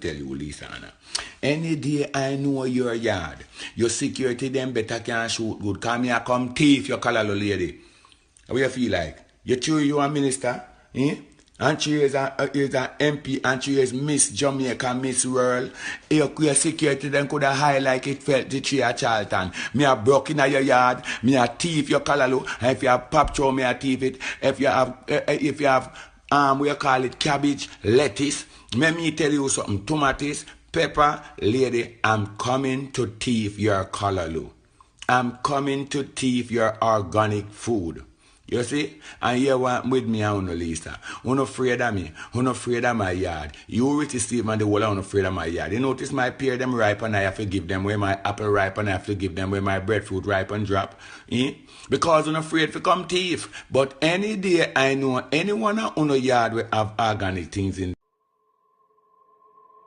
tell you, Lisa Anna. Any day I know your yard, your security them better can shoot good. Come here, come thief your color lady. How you feel like? You true you a minister, eh? And she is a MP and she is Miss Jamaica, Miss World. Your security then could have high like it felt the tree at Charlton. Me a broke in your yard, me a thief your callaloo, and if you have pop throw me a thief it. If you have we call it cabbage, lettuce. Let me tell you something, tomatoes, pepper, lady, I'm coming to thief your callaloo. I'm coming to thief your organic food. You see? And you want with me and Lisa. You're not afraid of me. You're not afraid of my yard. You Richie Steve and the whole are not afraid of my yard. You notice my pear them ripe and I have to give them where my apple ripe and I have to give them where my breadfruit ripe and drop. Eh? Because you're not afraid to come thief. But any day I know anyone on the yard will have organic things in